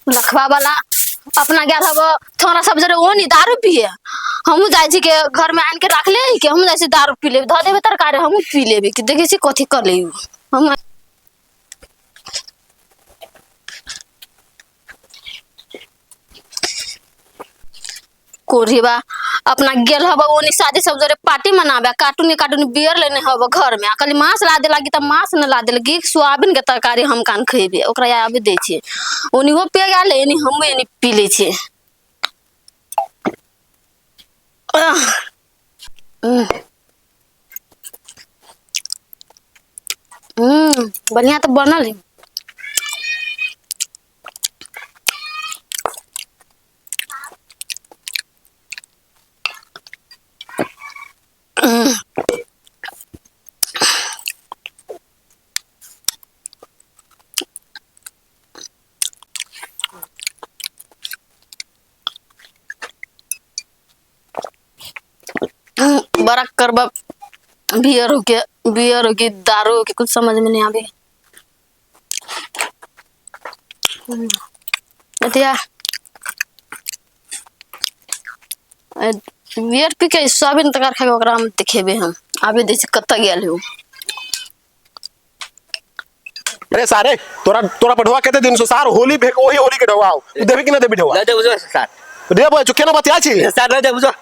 रखवा वाला अपना गया हब थोड़ा सब जरे वो नहीं दारू पिए हम जाय छी के घर में आन के रख ले के हम जाय छी दारू पी ले ध देबे तरकारी हम पी लेबे कि देखै छी कथि कर ले हम कोरीबा अपना गेल हब ओनी शादी सब जरे पार्टी मनाबे कार्टून बियर लेने हब घर में खाली मांस ला दे लागी त मांस न ला दे लगी सोयाबीन के तरकारी हम कान खइबे ओकरा आबे दे छी ओनी हो पे गेल एनी हम एनी पी ले छी बढ़िया तो बनल है बड़ा करबा बियर हो के दारू हो के कुछ समझ में नहीं आवे अतिया बियर पी के सोयाबीन तकार खाके ओकरा हम देखेबे हम आबे दे से कत्ता गेल हो अरे सारे तोरा तोरा पढ़वा केते दिन से सार होली भेक ओही होली के ढवाओ देबे कि ना देबे ढवा दे बुझो सर देबो चुके ना बतिया छी सर दे बुझो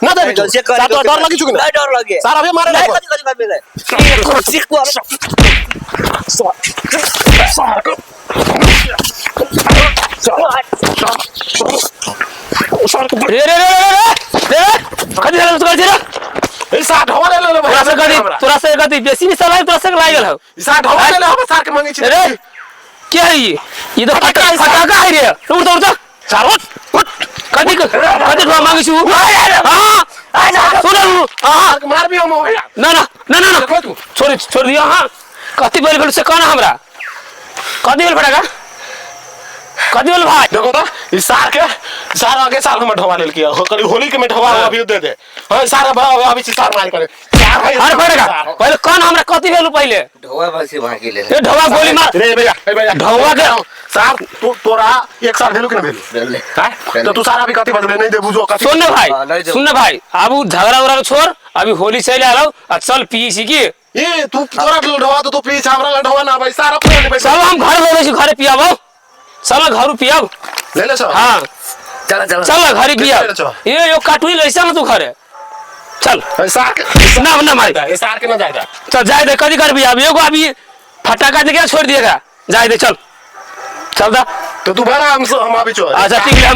ना देबे सार तो डर लगी चुके ना डर लगे सार अबे मारे नहीं कथि बात में सीख को रे कथि हाल कर छी रे ए सार ढवा ले तोरा से कथि बेसी नहीं सलाह तोरा से लागल हो सार ढवा ले हम सार के मांगे छी रे क्या है ये तो फटाका है रे उठ उठ सार उठ कथि ढवा मांगे छी हां सुन हां मार भी हम भैया ना छोड़ दिया हां कथि बोल से कहना हमरा कथि बोल फटाका कथि बोल भाई देखो तो इस सार आगे साल में ढवा लेल किया करी होली के में ढवा अभी दे दे हां सार अभी सार मार करे सार भाई अरे फटाका पहले कौन हमरा कथि भेलु पहले ढोवा बसी भागी ले ए ढवा गोली मार रे भैया ढवा के सार तोरा एक साल भेलु कि ना भेलु हां तो तू सारा भी कथि बदले नहीं दे बुझो कथि सुन ना भाई अब झगड़ा उगड़ा छोड़ अभी होली चले आलो आ चल पी सी की ए तू तोरा ढवा तो तू पी हमरा ढवा ना भाई सारा पूरा ले चल हम घर में छी घरे पियाबो चल घर पियाब ले सर हां चल घर पियाब ये यो काटुई लइसा ना तू घरे चल सार ना मार ए सार के ना जाएगा चल जाए दे कदी कर पियाब एगो अभी फटाका दे के छोड़ दिएगा जाए दे चल दा तो तू बड़ा हम अभी चल अच्छा ठीक है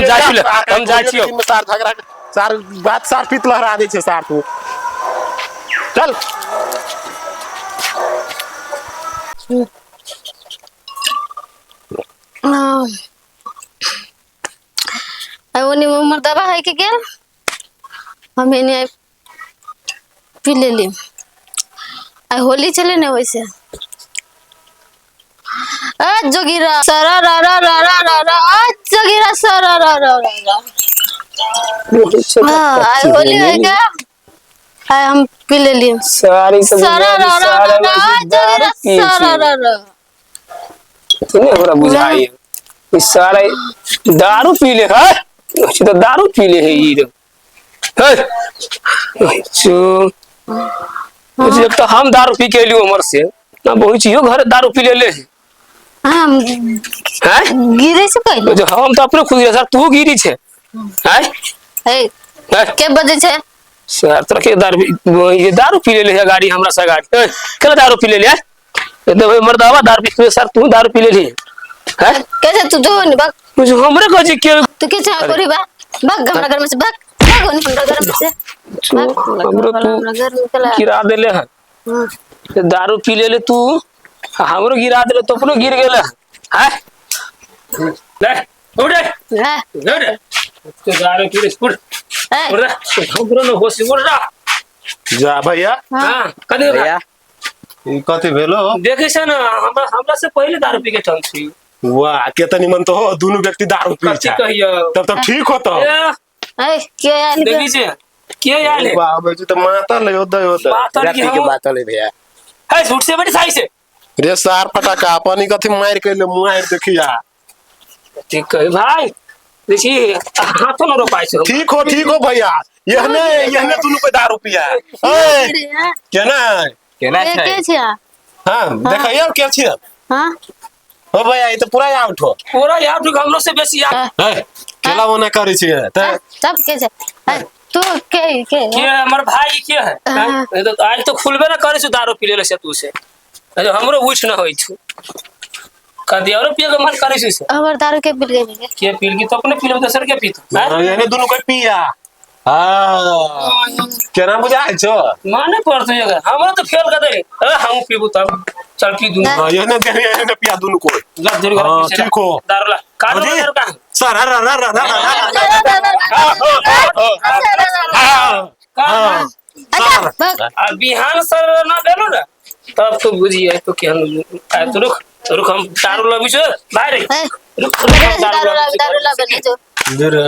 हम जाय छियो सार झगड़ा सार बात सार पित लहरा दे छे सार तू चल ओनी उमर दवा है के गेल हम एने पी ले ली आ होली चले ने वैसे आ जोगिरा सरा रा रा रा रा रा रा आ जोगिरा सरा रा रा रा आ होली है क्या आ हम पी ले ली सारी सब सरा रा रा रा रा जोगिरा सरा रा रा तूने हमरा बुझाई इस सारे दारू पी ले है अच्छी तो दारू पी ले है ये है चो मुझे तो हम दारू पी के लियो उमर से ना बहुत चीजो घर दारू पी ले हम हैं गिरे से पहले जो हम तो अपने खुद सर तू गिरी छे हैं है के बजे छे सर तरह के ये दारू पी ले है गाड़ी हमरा से गाड़ी केला दारू पी ले ये तो मर्दावा दारू पी सर तू दारू पी ले है कैसे तू जो नहीं बक मुझे हमरे को जी के तू के चाह करी बा बक हमरा घर में से बक ओनी हमरा घर में से हमरो तू गिरा देले है दारू पी ले तू हमरो गिरा देले तो अपनो गिर गेले है ले उठ ले तो दारू पी ले उठ हमरो न होश उड़ रहा जा भैया हां कदे भैया ई कथि भेलो देखे छ न हमरा से पहले दारू पी के चल छी वाह केतनी मन तो हो दोनों व्यक्ति दारू पी छ तब ठीक हो तो ए के आली देखी छे के आले वाह बे तो माता ले होदा राती के बात ले भैया है झूठ से बड़ी साई से रे सार फटाका पानी कथि मार के ले मुआर देखिया ठीक है भाई देखिए हाथों में रोपाई छो ठीक हो भैया यहने दुनू पे दारू पिया ए केना केना के छै छै हां देखियो के छियै हां ओ भैया ई तो पूरा आउट हो पूरा यार तू हमरो से बेसी यार ए केला ओना करै छियै त सब के छै तू के के हमर भाई के है नहीं तो आज तो खुलबे ना करे छु दारू पी ले से तू से अरे हमरो उठ ना होई छु कदी और पिए के मन करे छु से हमर दारू के पिल गए के पील की तो अपने पीले दोसर के पीत यहने दुनू के पिया हां केना बुझाय छो माने पड़तो ये हमरा तो फेल कर दे अरे हम पीबू तब चल पी दूं यहने पिया दुनू को ला जोर कर पीछे ठीक हो दारू ला कारो दारू का सर अब बिहान सर ना देलो ना तब तो बुझिए तो क्या तो रुक हम दारू लाबी छो भाई रे रुक दारू ला बने जो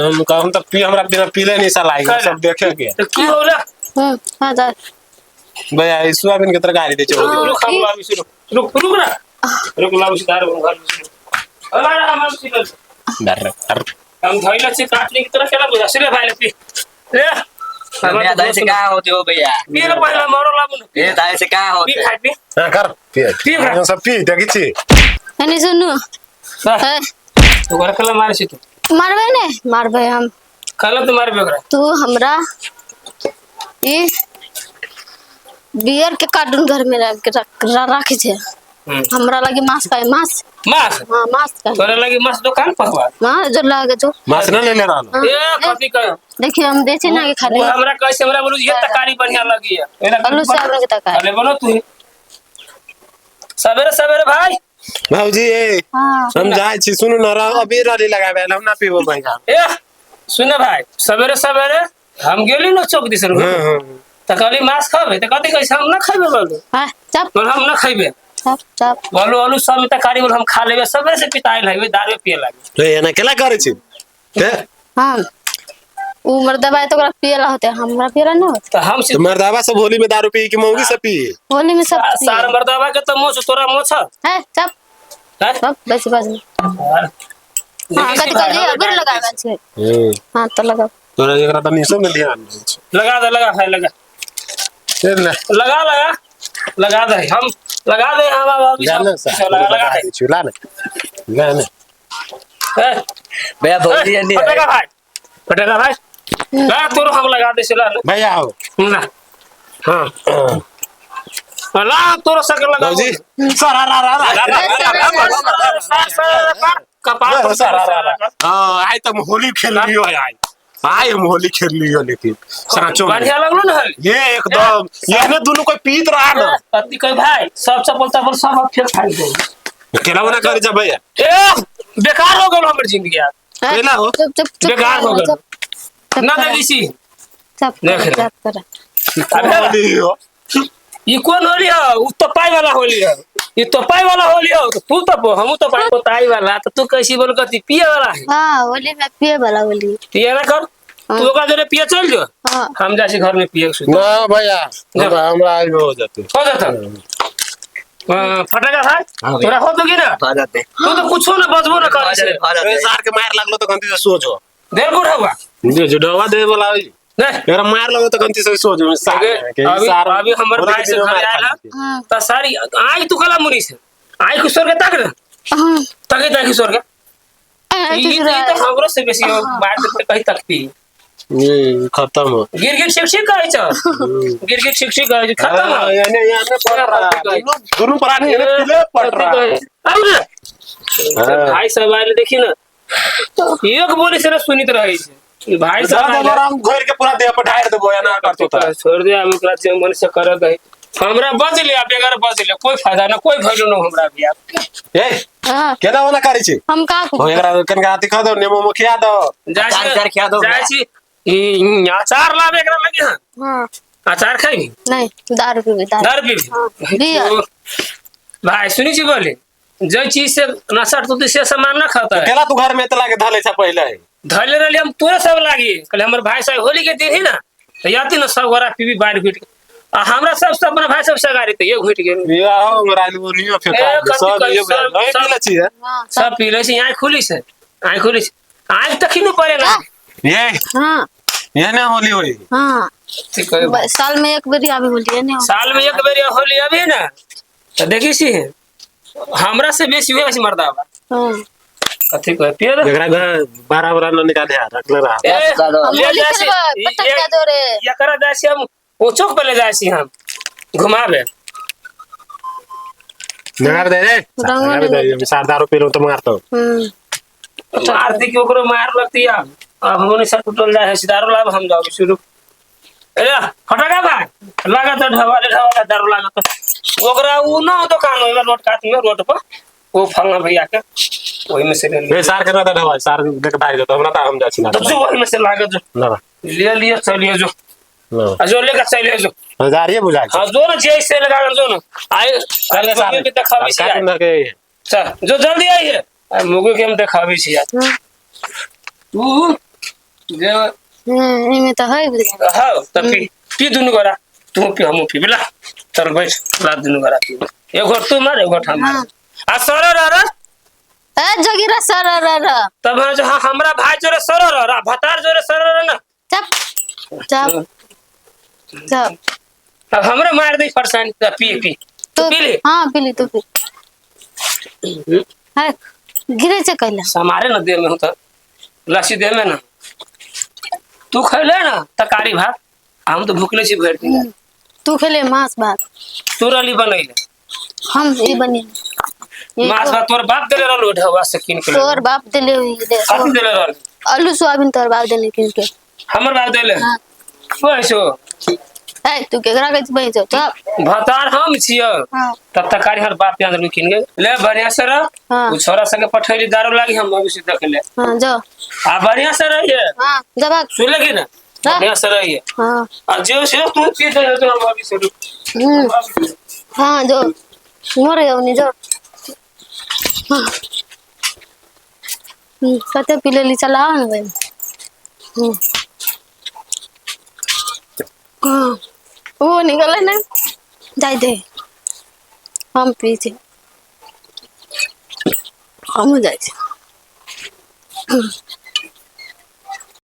हम कहूं तक पी हमरा बिना पीले नहीं साला सब देखे के तो की होला हां जा भैया ई सोयाबीन के तरकारी दे छो रुक हम लाबी छो रुक ना रुक लाबी दारू घर में अरे हम सिकल डर हम धइला से काटने की तरह केला बुझा सिरे भाई पी रे भैया दाई से क्या होती हो भैया पी रे पहला मारो लाबू ए दाई से क्या पी होती खाई पी हां कर पी हम सब पी देखी छी एने सुनु तो घर कला मारे छी तू मारबे ने मारबे हम कला तो मारबे ओकरा तू हमरा ई बियर के कार्टून घर में रख छे हमरा लगे मांस का मांस मांस हां मांस का तोरे लगी मांस दुकान पर हुआ हां जो लागे जो मास न ले रहल ए कथी कर देखिए हम देचे ना के खा ले हमरा कैसे हमरा बोलू ये तकारी बढ़िया लगी है आलू साग के तका अरे बोलो तू सवेरे सवेरे भाई भौजी ए हां हम जाय छी सुनु न अबे राली लगाबे हम ना पीबो भैया ए सुन भाई सवेरे सवेरे हम गेली न चौक दिस हां त कहली मांस खाबे त कथी कैसे हम ना खाबे बोलू हां चप बोल हम ना खाबे चप बोलू आलू सब तकारी बोल हम खा लेबे सवेरे से पिताई लगबे दारू पिए लागे रे एना केला करे छी ते हां उ मर्दबा तो ओकरा पियला होते हमरा पियला न होते त हम तो मर्दावा सब होली में दारू पी कि मौगी सब पी होली में सब सार मर्दावा के त मोछ तोरा मोछ है चप है सब बस बस हां कथी कहली अबीर लगावे छे हां तो लगा तोरा एकरा त निसो में ध्यान लगा दे भाई लगा फिर ले लगा दे हम लगा दे हम अभी लगा दे चुला ने भैया बोल दिया नहीं फटेगा भाई ला तोरो हम लगा दे चला भैया आओ ना हां ला तोरो सकर लगा जी सरा कपाल हां आई त होली खेल लियो आई हम होली खेल लियो लेकिन साचो बढ़िया लगलो ना ये एकदम ये दोनों कोई पीत रहा ना अति कोई भाई सब बोलता सब फिर खाई दे केला बना कर जा भैया ए बेकार हो गलो हमर जिंदगी केला हो बेकार हो गलो ना देली सी चप कर होली हो ई कौन होली है उ तो पाई वाला होली है ये तो पाई वाला होली हो तू तो हम तो पाई को ताई वाला तो तू कैसी बोल करती पिए वाला है हां होली में पिए वाला होली पिए ना कर तू ओका जरे पिए चल जो हां हम जासी घर में पिए सु ना भैया हमरा आज हो जाते हो जाता फटेगा भाई तोरा हो दोगी ना आ जाते तू तो कुछ ना बचबो ना कर से आ जाते सार के मार लागलो तो गंती से सोचो देर गुड़ हुआ दे जो दवा दे बोला नहीं यार मार लगो तो गंती से सोचो अभी हमर भाई से घर आया ना तो सारी आई तू कला मुनी से आई किशोर के तक ना हां तके तक किशोर के ये तो हमरो से बेसी बात कहीं तक पी खत्म हो गिर शिक्षक कहै छ गिर शिक्षक कहै छ खत्म हो याने पड़ रहा दोनों प्राणी ने पीले पड़ रहा अब रे भाई सब आले देखी ना एक बोली से सुनित रहै छै भाई साहब हम घर के पूरा देह पर ढार देबो या ना करतो त छोड़ दे हम एकरा जे मन से कर गए हमरा बज ले बेगर बज ले कोई फायदा ना कोई वैल्यू ना हमरा बिया ए हां केना वाला करै छी हम का हो एकरा कनका अथी खा दो नेमो में खिया दो अचार खिया दो जाय छी ई अचार लाबे एकरा लगे हां अचार खाई नहीं दारू पीबे दारू पी बियर भाई सुनी छी बोले जो चीज से नशा तो से सामान ना खाता है केला तू घर में त लागे धले छ पहले धले रहली हम तोरे सब लागी कहले हमर भाई साहब होली के दिन ही ना तो याती ना सब गोरा पीबी बाढ़ घुट आ हमरा सब अपना भाई सब सगारी तो ये घुट गेल या हो राइल वो नियो फेका सब ये नहीं पीले छी सब पी ले छी यहां खुली से आई खुलिस आज तक ही नहीं पड़े ना ये हाँ ये ना होली होली हाँ ठीक है साल में एक बेरी अभी बोलिए नहीं साल में एक बेर होली अभी ना तो देखी सी हमरा से बेसी हुए वैसे मर्दा बा हाँ कथी कहे पियर जगरा घर 12 न निकाल है रख ले रहा हम होली खेलबे पतंग का जोरे या करा जासी हम ओ चौक पे ले जासी हम घुमावे नगर दे रे नगर दे ये सरदार रुपए लो तो मारता आरती के ओकरो मार लगती है अब हमने सब टूटल जाए सिदारो लाभ हम जाओ शुरू ए फटाका बा लागत ढवाले दारू लागत ओकरा उ ना दुकान में रोड काट में रोड पर वो फलना भैया के वही में से ले ए सार करना था ढवा सार देख दाई दो हमरा ता हम जाची ना तो जो वही में से लागत जो ना ले लिया चलिए जो ना जो लेकर चलिए जो हजार ये बुझा हाँ जो ना जैसे लगा कर जो ना आए अरे सार भी देखा भी काट ना के चल जो जल्दी आइए मुगु के हम देखा भी छी यार तू जो इमे तो है बुझा हाँ तो पी दुनु गरा तू पी हम पी बिला चल बैठ रात दुनु गरा पी एगो तू मार एगो हम हाँ आ सरर रे ए जगीरा सर तब जो हमरा भाई जोरे सरर रा भतार जोरे सरर ना चप चप चप अब हमरा मार दे फरसान पी पी तू पी ले हाँ पीली तू पी है गिरे से कहला समारे न दे में तो लस्सी दे में ना तू खैले ना तकारी भात हम तो भूखले छी भर दिन तू खेले मांस भात तू रली बनैले हम ई बनी मांस भात तोर बाप देले रहलो ढवा से किन के तोर बाप दिले हुई दे कथी देले रहल आलू सोयाबीन तोर बाप देले किन के हमर बाप देले हाँ पैसो है तू केकरा कहै बहि छौ चप भतार हम छियो हाँ तब तकारी हर बाप याद रखिन गे ले बढ़िया से रह हाँ। उ छोरा संगे पठैली दारू लागी हम भविष्य देख ले हाँ जाओ आ बढ़िया से रहिए हाँ जब सुन लगी ना बढ़िया से रहिए हाँ आ जो से तू पी दे तो हम भविष्य हाँ जो मोर गयो जो हाँ कते पी लेली चलाओ ना भाई हाँ वो निकले ना जाए दे हम पीछे हम जाए